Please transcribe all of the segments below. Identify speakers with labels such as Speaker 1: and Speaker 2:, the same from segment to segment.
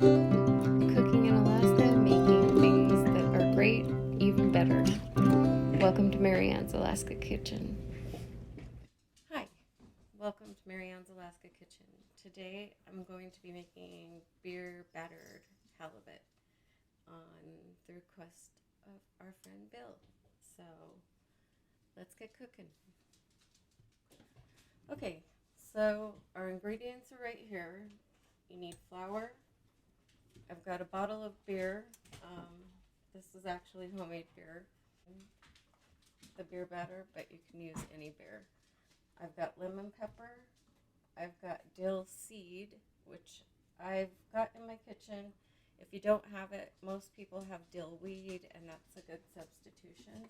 Speaker 1: Cooking in Alaska, making things that are great, even better. Welcome to Marianne's Alaska Kitchen. Hi, welcome to Marianne's Alaska Kitchen. Today I'm going to be making beer battered halibut on the request of our friend Bill. So let's get cooking. Okay, so our ingredients are right here. You need flour. I've got a bottle of beer. This is actually homemade beer. The beer batter, but you can use any beer. I've got lemon pepper. I've got dill seed, which I've got in my kitchen. If you don't have it, most people have dill weed, and that's a good substitution.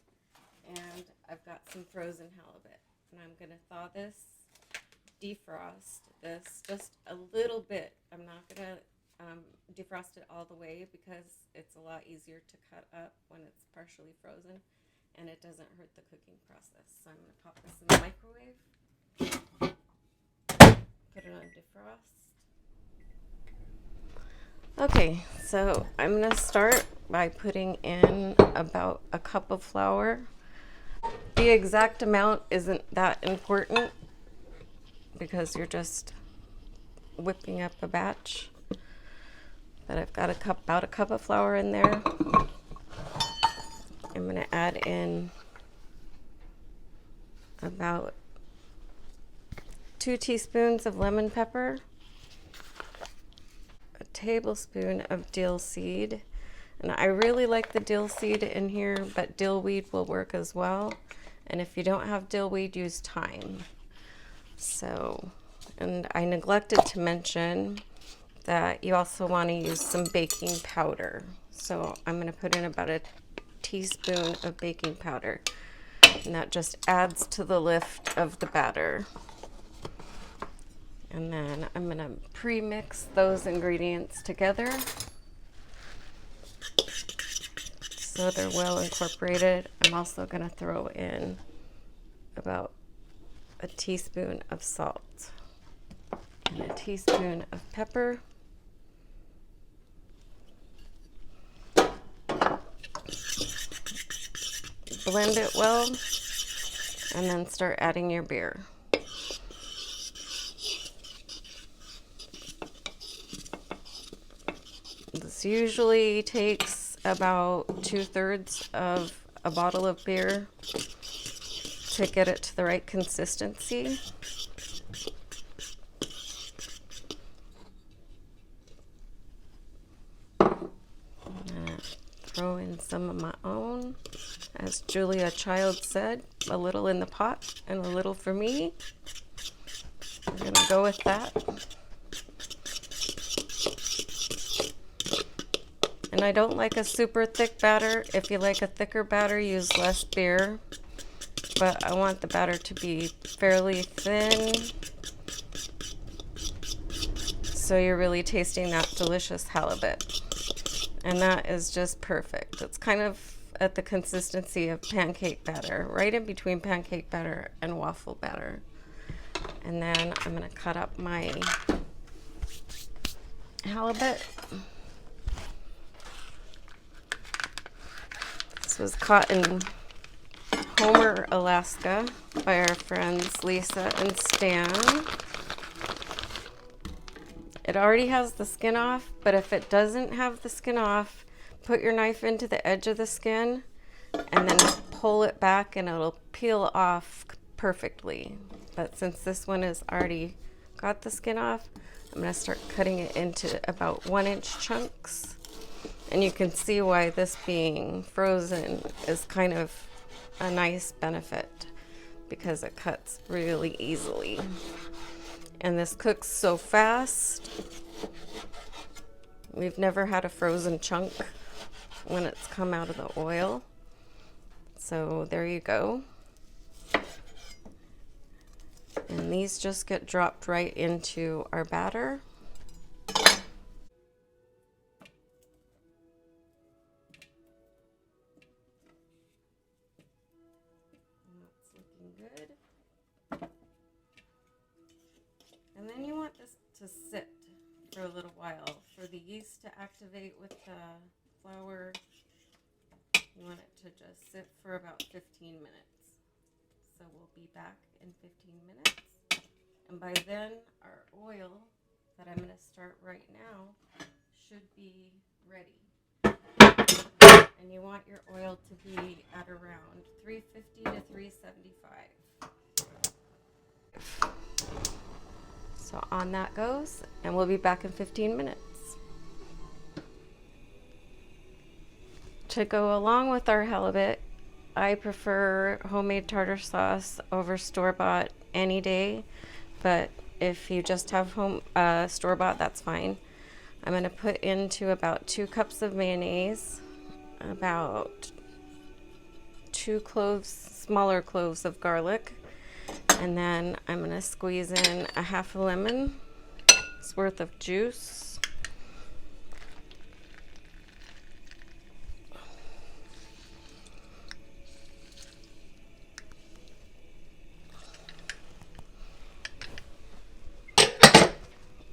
Speaker 1: And I've got some frozen halibut, and I'm going to thaw this, defrost this just a little bit. I'm not going to defrost it all the way because it's a lot easier to cut up when it's partially frozen, and it doesn't hurt the cooking process. So I'm going to pop this in the microwave, put it on defrost. Okay, so I'm going to start by putting in about a cup of flour. The exact amount isn't that important because you're just whipping up a batch. But I've got about a cup of flour in there. I'm going to add in about 2 teaspoons of lemon pepper, a tablespoon of dill seed. And I really like the dill seed in here, but dill weed will work as well. And if you don't have dill weed, use thyme. So, and I neglected to mention that you also want to use some baking powder. So I'm going to put in about a teaspoon of baking powder, and that just adds to the lift of the batter. And then I'm going to pre-mix those ingredients together so they're well incorporated. I'm also going to throw in about a teaspoon of salt and a teaspoon of pepper. Blend it well, and then start adding your beer. This usually takes about 2/3 of a bottle of beer to get it to the right consistency. Throw in some of my own. As Julia Child said, a little in the pot and a little for me. We're going to go with that. And I don't like a super thick batter. If you like a thicker batter, use less beer. But I want the batter to be fairly thin, so you're really tasting that delicious halibut. And that is just perfect. It's kind of at the consistency of pancake batter, right in between pancake batter and waffle batter. And then I'm going to cut up my halibut. This was caught in Homer, Alaska by our friends Lisa and Stan. It already has the skin off, but if it doesn't have the skin off, put your knife into the edge of the skin and then pull it back and it'll peel off perfectly. But since this one has already got the skin off, I'm going to start cutting it into about 1-inch chunks. And you can see why this being frozen is kind of a nice benefit because it cuts really easily. And this cooks so fast. We've never had a frozen chunk when it's come out of the oil. So there you go. And these just get dropped right into our batter. That's looking good. And then you want this to sit for a little while for the yeast to activate with the flour, you want it to just sit for about 15 minutes. So we'll be back in 15 minutes. And by then, our oil that I'm going to start right now should be ready. And you want your oil to be at around 350 to 375. So on that goes, and we'll be back in 15 minutes. To go along with our halibut, I prefer homemade tartar sauce over store-bought any day, but if you just have store-bought, that's fine. I'm going to put into about 2 cups of mayonnaise, about 2 cloves, smaller cloves of garlic, and then I'm going to squeeze in a half a lemon's worth of juice.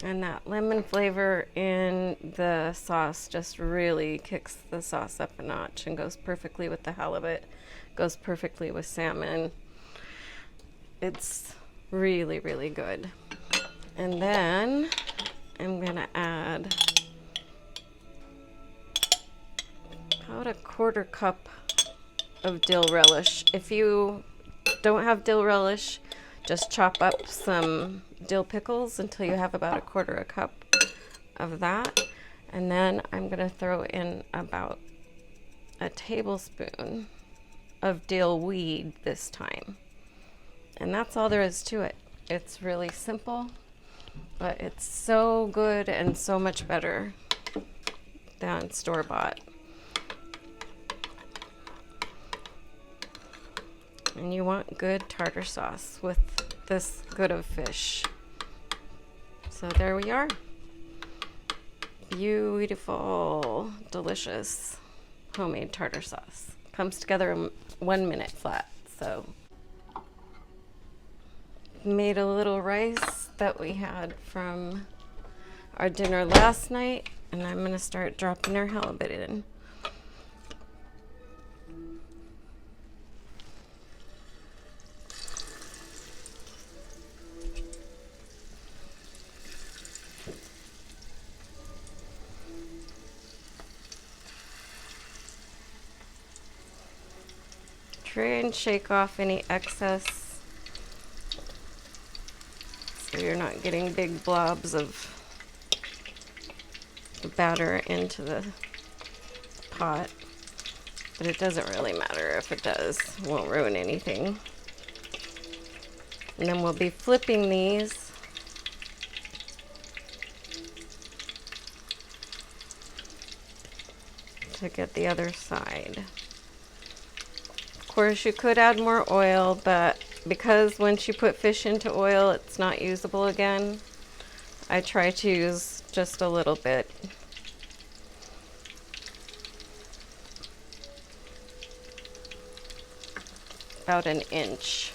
Speaker 1: And that lemon flavor in the sauce just really kicks the sauce up a notch and goes perfectly with the halibut, goes perfectly with salmon. It's really, really good. And then I'm gonna add about a 1/4 cup of dill relish. If you don't have dill relish, just chop up some dill pickles until you have about a 1/4 cup of that. And then I'm gonna throw in about a tablespoon of dill weed this time. And that's all there is to it. It's really simple, but it's so good and so much better than store-bought. And you want good tartar sauce with this good of fish. So there we are. Beautiful, delicious homemade tartar sauce. Comes together in 1 minute flat. So made a little rice that we had from our dinner last night, and I'm gonna start dropping our halibut in. Try and shake off any excess so you're not getting big blobs of batter into the pot, but it doesn't really matter if it does. It won't ruin anything. And then we'll be flipping these to get the other side. Of course, you could add more oil, but because once you put fish into oil, it's not usable again, I try to use just a little bit. About an inch.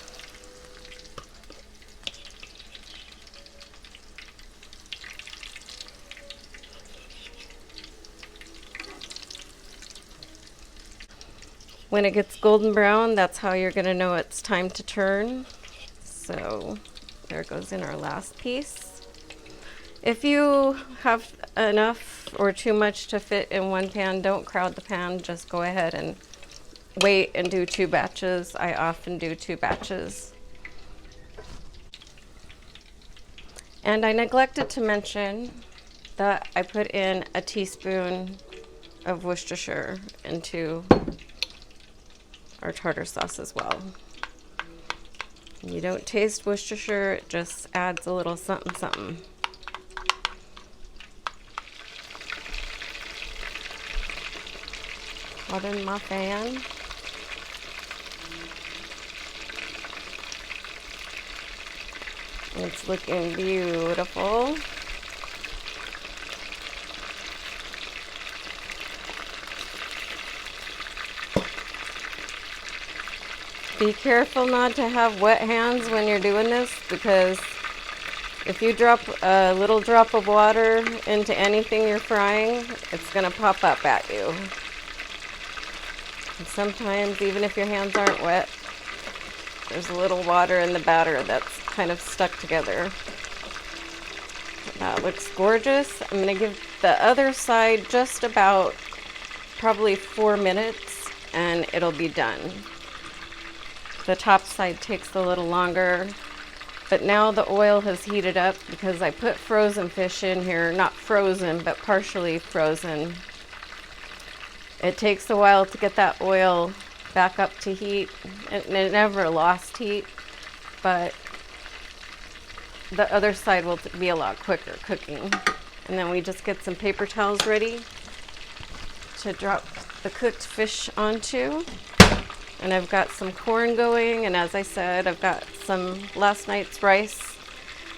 Speaker 1: When it gets golden brown, that's how you're going to know it's time to turn. So there goes in our last piece. If you have enough or too much to fit in one pan, don't crowd the pan. Just go ahead and wait and do 2 batches. I often do 2 batches. And I neglected to mention that I put in a teaspoon of Worcestershire into our tartar sauce as well. You don't taste Worcestershire, it just adds a little something something. Hot in my fan. It's looking beautiful. Be careful not to have wet hands when you're doing this, because If you drop a little drop of water into anything you're frying, it's going to pop up at you. And sometimes, even if your hands aren't wet, there's a little water in the batter that's kind of stuck together. That looks gorgeous. I'm going to give the other side just about probably 4 minutes and it'll be done. The top side takes a little longer, but now the oil has heated up because I put frozen fish in here, not frozen, but partially frozen. It takes a while to get that oil back up to heat. It never lost heat, but the other side will be a lot quicker cooking. And then we just get some paper towels ready to drop the cooked fish onto. And I've got some corn going, and as I said, I've got some last night's rice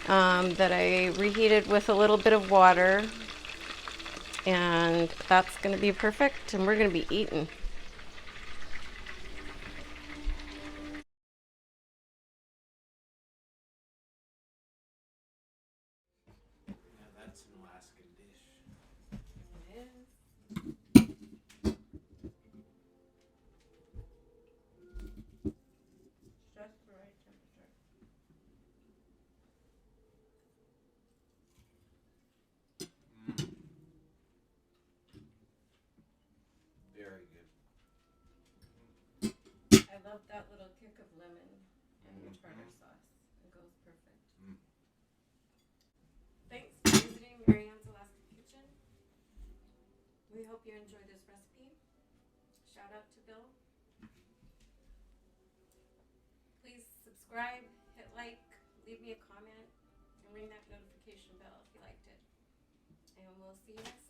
Speaker 1: that I reheated with a little bit of water. And that's gonna be perfect, and we're gonna be eating.
Speaker 2: Yeah, that's an Alaskan dish.
Speaker 1: It is. Just the right temperature.
Speaker 2: Very good.
Speaker 1: I love that little kick of lemon and the tartar sauce. It goes perfect. Thanks for visiting Marianne's Alaskan Kitchen. We hope you enjoyed this recipe. Shout out to Bill. Please subscribe, hit like, leave me a comment, and ring that notification bell if you liked it. And we'll see you next time.